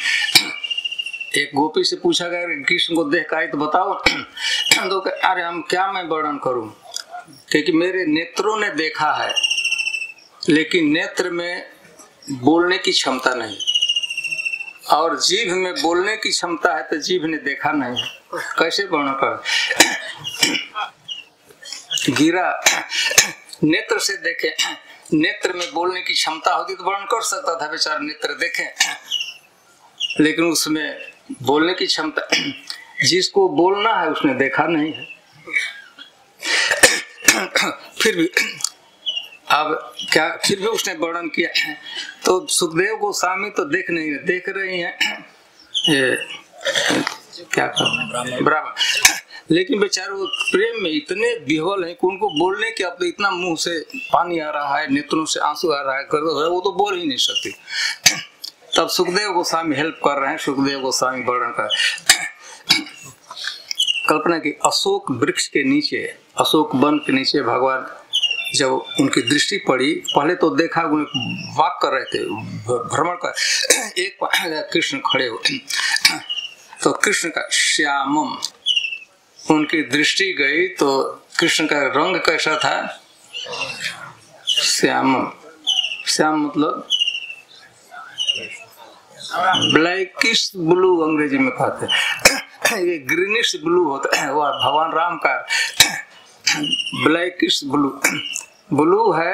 एक गोपी से पूछा गया कृष्ण को देख कर तो बताओ, तो अरे हम क्या मैं वर्णन करूं, क्योंकि मेरे नेत्रों ने देखा है, लेकिन नेत्र में बोलने की क्षमता नहीं, और जीभ में बोलने की क्षमता है, तो जीभ ने देखा नहीं, कैसे वर्णन कर? गिरा, नेत्र से देखे, नेत्र में बोलने की क्षमता होती तो वर्णन कर सकता था, बेचारा नेत्र देखे, लेकिन उसमें बोलने की क्षमता, जिसको बोलना है उसने देखा नहीं है। फिर भी अब क्या, फिर भी उसने वर्णन किया, तो सुखदेव गोस्वामी तो देख नहीं, देख रही हैं ये क्या कर ब्राह्मण, लेकिन बेचारे वो प्रेम में इतने विह्वल हैं कि उनको बोलने के, अब तो इतना मुंह से पानी आ रहा है, नेत्रों से आंसू आ रहा है, वो तो बोल ही नहीं सकती। तब सुखदेव गोस्वामी हेल्प कर रहे हैं, सुखदेव गोस्वामी वर्णन कर, कल्पना की अशोक वृक्ष के नीचे, अशोक वन के नीचे भगवान जब उनकी दृष्टि पड़ी, पहले तो देखा वाक कर रहे थे, भ्रमण कर, एक कृष्ण खड़े हुए, तो कृष्ण का श्यामम, उनकी दृष्टि गई तो कृष्ण का रंग कैसा था? श्यामम। श्याम मतलब ब्लैकिश ब्लू अंग्रेजी में कहते हैं, ये ग्रीनिश ब्लू होता है, वह भगवान राम का ब्लैकिश ब्लू, ब्लू है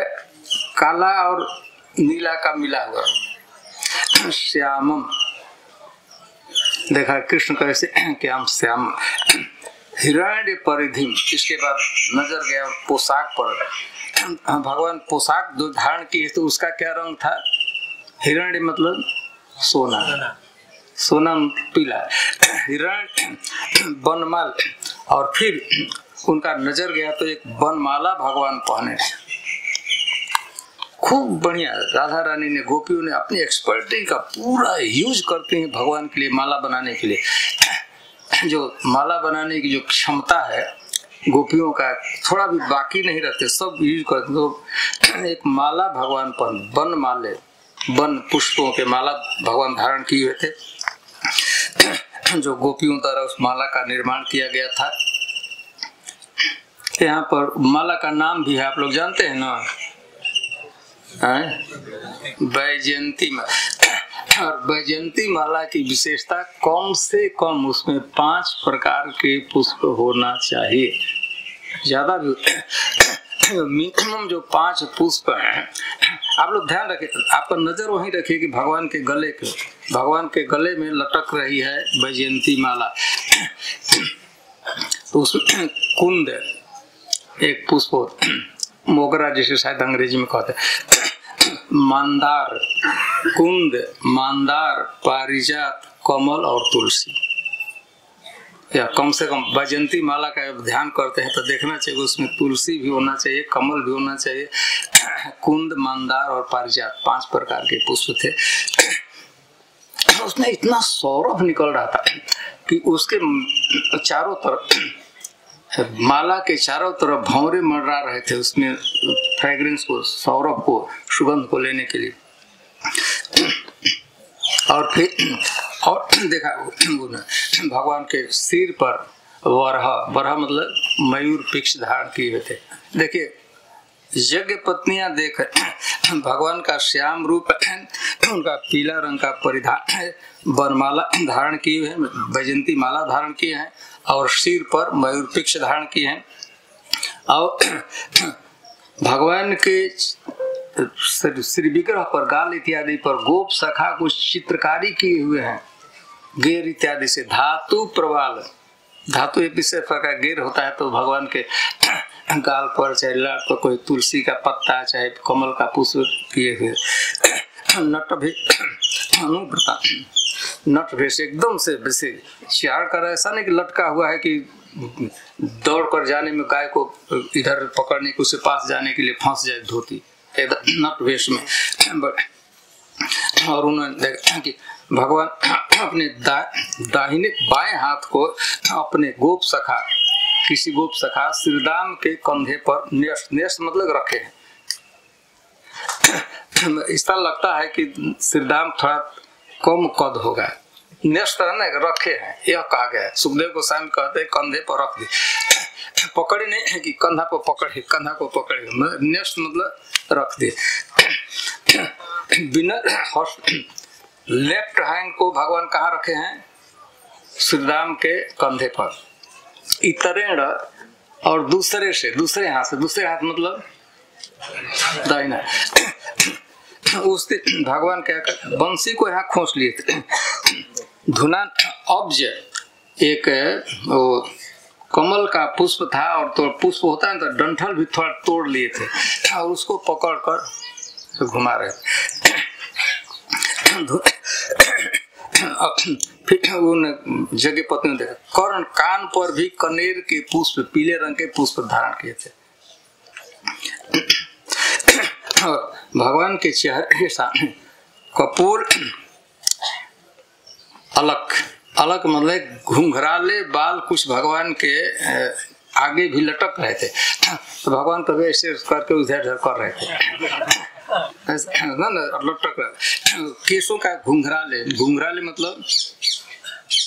काला और नीला का मिला हुआ, श्यामम। देखा कृष्ण कैसे क्या हम श्याम, हिरण्य परिधिम। इसके बाद नजर गया पोशाक पर, भगवान पोशाक जो धारण की तो उसका क्या रंग था? हिरण्य मतलब सोना, सोना पीला, हिरण्य बनमाल। और फिर उनका नजर गया तो एक बनमाला भगवान पहने, खूब बढ़िया। राधा रानी ने, गोपियों ने अपनी एक्सपर्टी का पूरा यूज करते हैं भगवान के लिए, माला बनाने के लिए। जो माला बनाने की जो क्षमता है गोपियों का, थोड़ा भी बाकी नहीं रखते, सब यूज करते। तो एक माला भगवान पर, वन माले, वन पुष्पों के माला भगवान धारण किए हुए थे, जो गोपियों द्वारा उस माला का निर्माण किया गया था। यहाँ पर माला का नाम भी है, आप लोग जानते हैं ना, वैजयंती माला। और वैजयंती माला की विशेषता, कम से कम उसमें 5 प्रकार के पुष्प होना चाहिए, ज्यादा भी मिनिमम जो 5 पुष्प हैं, आप लोग ध्यान रखें, आपका नजर वहीं रखिए कि भगवान के गले में लटक रही है वैजयंती माला। तो उसमें कुंद एक पुष्प, मोगरा जिसे शायद अंग्रेजी में कहते हैं, मंदार, कुंद, मंदार, पारिजात, कमल और तुलसी, या कम से कम वैजयंती माला का ध्यान करते हैं तो देखना चाहिए उसमें तुलसी भी होना चाहिए, कमल भी होना चाहिए, कुंद, मंदार और पारिजात 5 प्रकार के पुष्प थे। उसमें इतना सौरभ निकल रहा था कि उसके चारों तरफ, माला के चारों तरफ भंवरे मंडरा रहे थे उसमें फ्रेग्रेंस को, सौरभ को, सुगंध को लेने के लिए। और फिर और देखा भगवान के सिर पर वरह मतलब मयूर पिक्ष धारण किए हुए थे। देखिए यज्ञ पत्नियां देख भगवान का श्याम रूप, उनका पीला रंग का परिधान है, वरमाला धारण किए हैं, वैजयंती माला धारण किए हैं और सिर पर मयूर पिक्ष धारण किए हैं। और भगवान के श्री विग्रह पर, गाल इत्यादि पर गोप सखा कुछ चित्रकारी किए हुए हैं, गेर इत्यादि से। धातु प्रवाल, धातु एक विशेष प्रकार गेर होता है, तो भगवान के गाल पर चाहे लाट पर कोई तुलसी का पत्ता चाहे कमल का पुष्प किए हुए। नट भी अनुव्रता, नट भेष एकदम से वैसे चार कर, ऐसा नहीं कि लटका हुआ है कि दौड़ कर जाने में गाय को इधर पकड़ने के उसके पास जाने के लिए फंस जाए धोती, नट वेश में। और उन्होंने देखा कि भगवान अपने दाहिने बाएं हाथ को अपने गोप सखा, किसी गोप सखा श्रीराम के कंधे पर न्यस्त मतलब रखे हैं। इस तरह लगता है कि श्रीराम थोड़ा कम कद होगा, न्यस्त रखे हैं, यह कहा गया है। सुखदेव गोस्वामी कहते हैं कंधे पर रख दी, पकड़े नहीं है कि कंधा को पकड़े, कंधा को पकड़े, न्यस्त मतलब रख दिए। बिना लेफ्ट हैंड को भगवान कहाँ रखे हैं? श्रीराम के कंधे पर, इतरेण, और दूसरे हाथ से, दूसरे हाथ मतलब दाहिना। उस दिन भगवान क्या कर, बंसी को यहाँ खोस लिए थे। धुना अब्ज एक वो कमल का पुष्प था, और तो पुष्प होता है तो डंठल भी थोड़ा तोड़ लिए थे और उसको पकड़कर घुमा रहे थे। फिर उन जगह पत्नी ने देखा, कर्ण कान पर भी कनेर के पुष्प, पीले रंग के पुष्प धारण किए थे। भगवान के चेहरे के सामने कपूर, अलग मतलब घुंघराले बाल कुछ भगवान के आगे भी लटक रहे थे। तो भगवान कभी ऐसे करके उधर कर रहे थे, लटक रहे। केशों का घुंघराले मतलब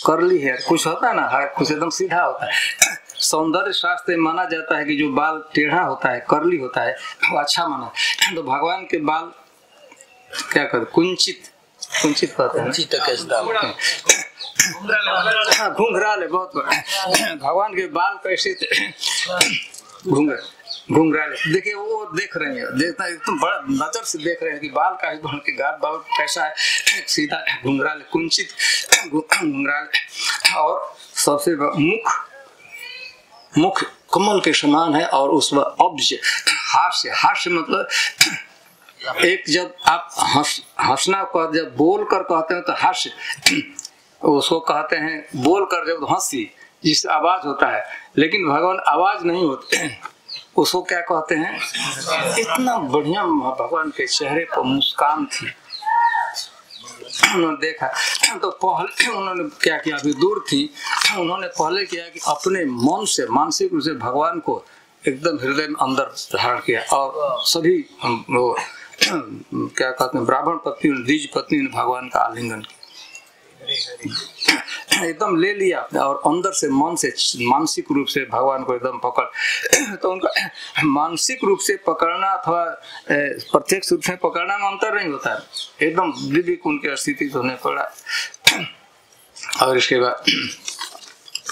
करली हेयर, कुछ होता है ना, कुछ एकदम सीधा होता है। सौंदर्य शास्त्र में माना जाता है कि जो बाल टेढ़ा होता है, करली होता है, वो अच्छा माना। तो भगवान के बाल क्या कहते, कुंचित कहते हैं, घुंघराले बहुत बड़ा। भगवान के बाल कैसे थे? घुंघराले। देखिए वो देख रहे हैं, देखता है एकदम बड़ा नजर से देख रहे हैं कि बाल का के गाल बाल कैसा है, सीधा घुंघराले, कुंचित घुंघराले। और सबसे मुख कमल के समान है, और उस अब्ज हास्य मतलब एक, जब आप हंसना कर, जब बोल कर कहते हैं तो हास्य, उसको कहते हैं बोल कर जब हंसी जिससे आवाज होता है, लेकिन भगवान आवाज नहीं होते, उसको क्या कहते हैं? इतना बढ़िया भगवान के चेहरे पर मुस्कान थी। उन्होंने देखा तो पहले उन्होंने क्या किया, अभी दूर थी, उन्होंने पहले किया कि अपने मन से, मानसिक रूप से भगवान को एकदम हृदय में अंदर धारण किया। और सभी वो क्या कहते हैं, ब्राह्मण पत्नी, द्विज पत्नी ने भगवान का आलिंगन किया, एकदम ले लिया, और अंदर से, मन से, मानसिक रूप से भगवान को एकदम पकड़। तो उनका मानसिक रूप से पकड़ना अथवा प्रत्यक्ष रूप से पकड़ना में अंतर नहीं होता है, एकदम दिव्य उनकी स्थिति होने पड़ा। और इसके बाद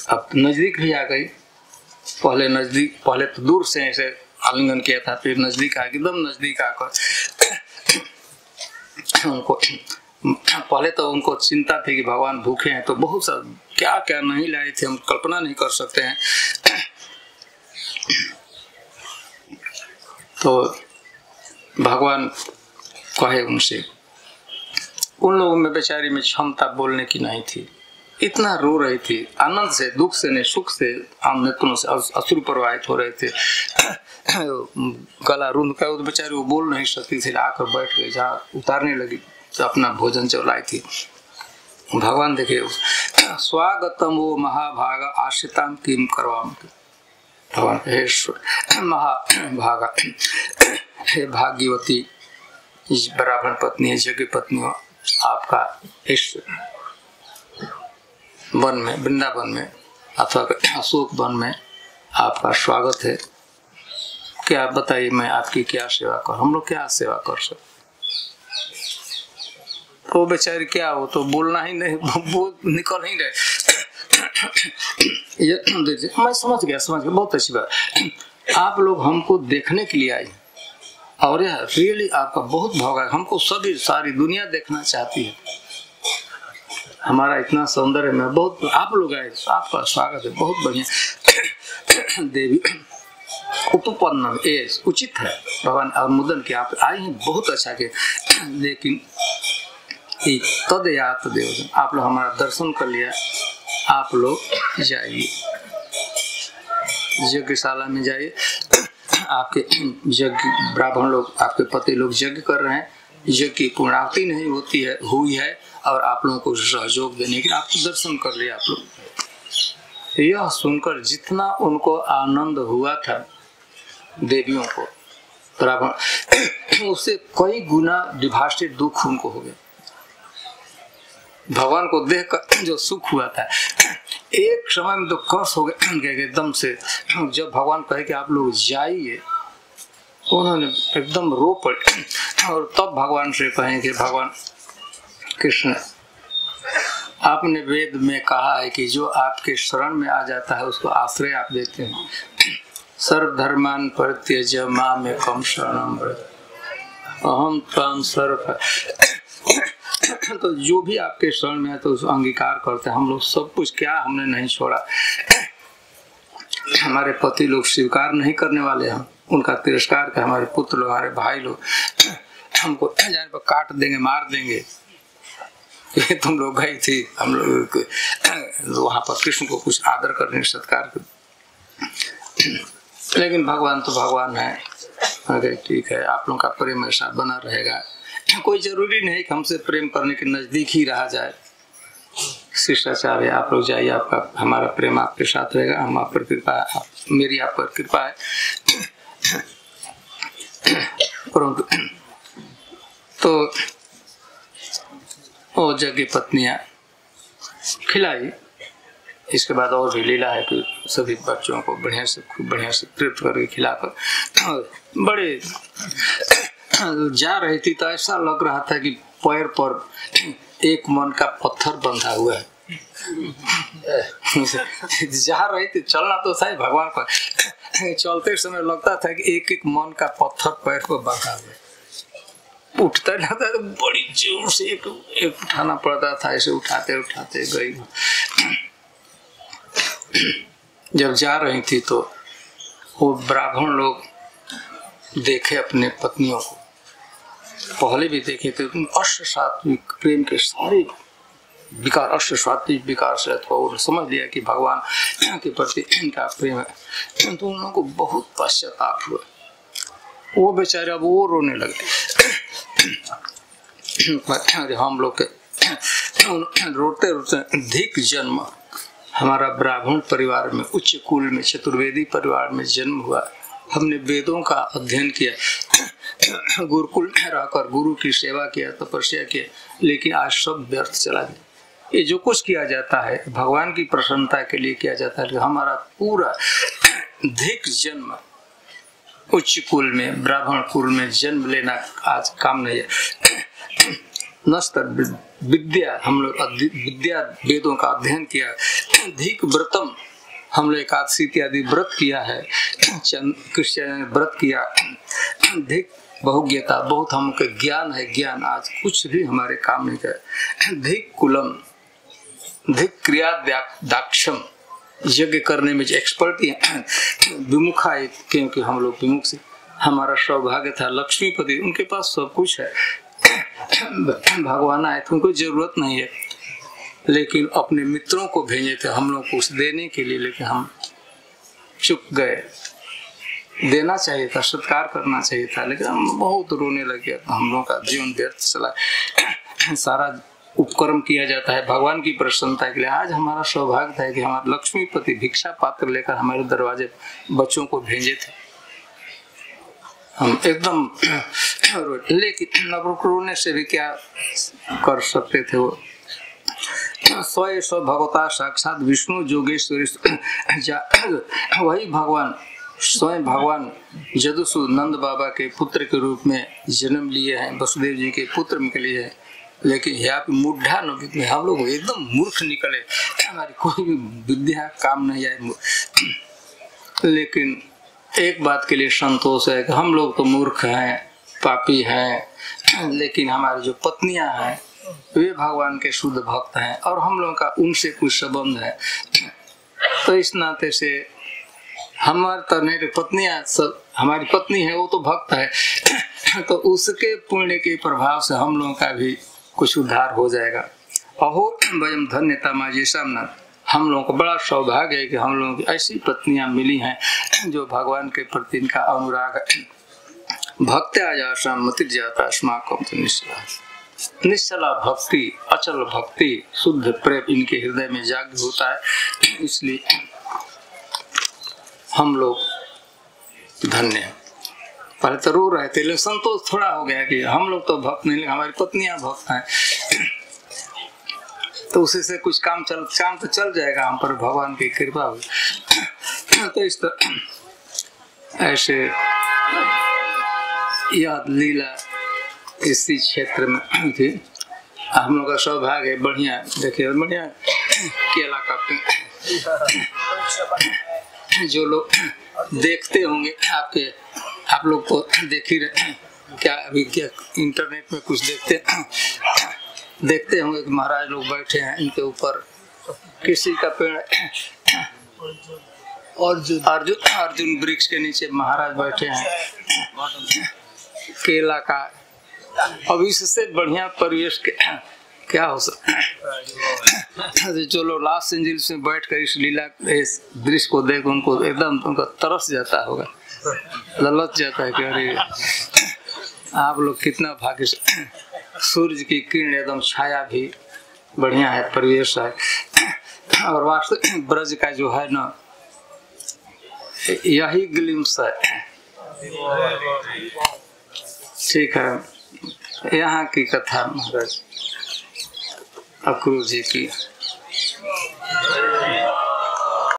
अब नजदीक भी आ गई। पहले तो दूर से ऐसे आलिंगन किया था, फिर नजदीक आकर एकदम नजदीक आकर उनको पहले तो उनको चिंता थी कि भगवान भूखे हैं, तो बहुत सा क्या क्या नहीं लाए थे, हम कल्पना नहीं कर सकते हैं। तो भगवान कहे उनसे, उन लोगों में बेचारी में क्षमता बोलने की नहीं थी, इतना रो रही थी आनंद से, दुख से नहीं, सुख से, नेत्रों से अश्रु प्रवाहित हो रहे थे। गला रूंध कर तो बेचारी वो बोल नहीं सकती थी, आकर बैठ गई, जहाँ उतारने लगी तो अपना भोजन चलाई थी। भगवान देखे, स्वागतम वो महाभागा आश्रिताम किम करवाम। भगवान हे महाभागा, हे भाग्यवती ब्राह्मण पत्नी, यज्ञ पत्नी हो, आपका इस वन में, वृंदावन में अथवा अशोक वन में आपका स्वागत है। क्या बताइए मैं आपकी क्या सेवा कर, हम लोग क्या सेवा कर सकते। तो बेचारी क्या हो, तो बोलना ही नहीं, वो निकल ही रहे। मैं समझ गया, बहुत अच्छी बात। आप लोग हमको देखने के लिए आए और यह रियली आपका बहुत भाव है, हमको सभी सारी दुनिया देखना चाहती है, हमारा इतना सौंदर्य में बहुत, आप लोग आए, आपका स्वागत है, बहुत बढ़िया। देवी उपपन्न उचित है भगवान और मुदन के आप आए हैं, बहुत अच्छा के, लेकिन तद यात देव, आप लोग हमारा दर्शन कर लिया, आप लोग जाइए यज्ञशाला में जाइए, आपके यज्ञ ब्राह्मण लोग, आपके पति लोग यज्ञ कर रहे हैं, यज्ञ की पूर्णाहुति नहीं होती है, हुई है, और आप लोगों को सहयोग देने के लिए आपको दर्शन कर लिया। आप लोग यह सुनकर जितना उनको आनंद हुआ था देवियों को, ब्राह्मण, उससे कई गुना विभाषित दुख उनको हो गया। भगवान को देखकर जो सुख हुआ था, एक समय में तो कस हो गए एकदम से। जब भगवान कहे कि आप लोग जाइए, उन्होंने एकदम रो पड़े, और तब भगवान से कहें कि भगवान कृष्ण, आपने वेद में कहा है कि जो आपके शरण में आ जाता है उसको आश्रय आप देते हैं। सर्वधर्मान परित्यज्य मामेकं शरणं व्रज अहम त्वां सर्व। तो जो भी आपके शरण में है तो उसको अंगीकार करते हैं, हम लोग सब कुछ, क्या हमने नहीं छोड़ा। हमारे पति लोग स्वीकार नहीं करने वाले, हम उनका तिरस्कार कर, हमारे पुत्र लोग, हमारे भाई लोग हमको जाने पर काट देंगे, मार देंगे। ये तुम लोग गई थी, हम लोग वहां पर कृष्ण को कुछ आदर करने, सत्कार कर, लेकिन भगवान तो भगवान है। अरे ठीक है, आप लोगों का प्रेम ऐसा बना रहेगा, कोई जरूरी नहीं कि हमसे प्रेम करने के नजदीक ही रहा जाए। शिष्टाचार है, आप लोग जाइए, आपका हमारा प्रेम आपके साथ रहेगा, हम आप पर कृपा है, मेरी आप पर कृपा है। परंतु तो वो यज्ञ पत्नियां खिलाई। इसके बाद और भी लीला है कि सभी बच्चों को बढ़िया से, खूब बढ़िया से तृप्त करके खिलाकर बड़े जा रही थी, तो ऐसा लग रहा था कि पैर पर एक मन का पत्थर बंधा हुआ है। जा रही थी, चलना तो था भगवान पर, चलते समय लगता था कि एक एक मन का पत्थर पैर पर बंधा हुआ है। उठता रहता तो बड़ी जोर से एक उठाना पड़ता था, ऐसे उठाते उठाते गई। जब जा रही थी तो वो ब्राह्मण लोग देखे अपने पत्नियों को, पहले भी देखे थे, अष्ट सात्विक प्रेम के सारे विकार, अष्ट सात्विक विकार से समझ लिया कि भगवान के प्रति इनका प्रेम है। तो उन लोगों को बहुत पश्चाताप हुआ, वो बेचारे अब वो रोने लगे। हम लोग रोते रोते धिक जन्म, हमारा ब्राह्मण परिवार में, उच्च कुल में, चतुर्वेदी परिवार में जन्म हुआ, हमने वेदों का अध्ययन किया, गुरुकुल में रहकर गुरु की सेवा किया, तपस्या किया, लेकिन आज सब व्यर्थ चला गया। ये जो कुछ किया जाता है भगवान की प्रसन्नता के लिए किया जाता है, हमारा पूरा धिक जन्म, उच्च कुल में, ब्राह्मण कुल में जन्म लेना आज काम नहीं है। नष्ट विद्या, हम लोग विद्या वेदों का अध्ययन किया, धिक व्रतम, हम लोग एकादशी इत्यादि व्रत किया है, कृष्ण ने व्रत किया, धिक बहुज्ञता, बहुत हमको ज्ञान है, ज्ञान आज कुछ भी हमारे काम नहीं करे। धिक कुलम, धिक क्रिया दाक्षम, यज्ञ करने में जो एक्सपर्टी है, विमुखा, क्योंकि हम लोग विमुख से, हमारा सौभाग्य था लक्ष्मीपति, उनके पास सब कुछ है, भगवान आए थे, उनको जरूरत नहीं है, लेकिन अपने मित्रों को भेजे थे हम लोग को उस देने के लिए, लेकिन हम चुप गए। देना चाहिए था, सत्कार करना चाहिए था, लेकिन हम बहुत रोने लगे, हम लोगों का जीवन व्यर्थ चला। सारा उपक्रम किया जाता है भगवान की प्रसन्नता के लिए। आज हमारा सौभाग्य था कि हमारे लक्ष्मीपति भिक्षा पात्र लेकर हमारे दरवाजे बच्चों को भेजे थे, हम एकदम लेकिन रोने से भी क्या कर सकते थे। वो स्व भगवता साक्षात विष्णु जोगेश्वरी, वही भगवान स्वयं भगवान जदुसु नंद बाबा के पुत्र के रूप में जन्म लिए हैं, वसुदेव जी के पुत्र के लिए है, लेकिन यहाँ पे मुड्ढा नौकित में हम लोग एकदम मूर्ख निकले, हमारी कोई भी विद्या काम नहीं आई। लेकिन एक बात के लिए संतोष है कि हम लोग तो मूर्ख हैं, पापी हैं, लेकिन हमारी जो पत्नियां हैं वे भगवान के शुद्ध भक्त हैं और हम लोगों का उनसे कुछ संबंध है। तो इस नाते से हमारे तो नहीं, पत्नियां सब, हमारी पत्नी है वो तो भक्त है, तो उसके पुण्य के प्रभाव से हम लोगों का भी कुछ उद्धार हो जाएगा। अहो वयम धन्यता माजेशा, हम लोगों को बड़ा सौभाग्य है कि हम लोगों की ऐसी पत्नियां मिली हैं जो भगवान के प्रति इनका अनुराग है। भक्त आजा मति जाता अस्माकम तो निश्चला भक्ति, अचल भक्ति, शुद्ध प्रेम इनके हृदय में जागृत होता है, इसलिए हम लोग धन्य हैं। पहले तो रो रहे थे, लेकिन संतोष थोड़ा हो गया कि हम लोग तो भक्त नहीं, हमारी पत्नियां भक्त हैं, तो उसी से कुछ काम तो चल जाएगा हम पर, भगवान की कृपा हुई। तो इस तरह ऐसे यह लीला इसी क्षेत्र में थी। हम लोग का सौभाग्य है, बढ़िया देखिए, बढ़िया केला का जो लोग देखते होंगे, आप लोग तो देख ही रहे, क्या अभी क्या इंटरनेट में कुछ देखते होंगे कि महाराज लोग बैठे हैं, इनके ऊपर किसी का पेड़, अर्जुन वृक्ष के नीचे महाराज बैठे हैं, केला का। अब इससे बढ़िया परिवेश क्या हो सकता है। जो लोग लॉस एंजल्स में बैठ कर इस लीला इस दृश्य को देख, उनको एकदम उनका तरस जाता होगा, ललच जाता है कि अरे आप लोग कितना भाग्य। सूरज की किरण एकदम, छाया भी बढ़िया है, परिवेश है, और वास्तव ब्रज का जो है ना, यही ग्लिम्स है। ठीक है, यहाँ की कथा महाराज अक्रूर जी की।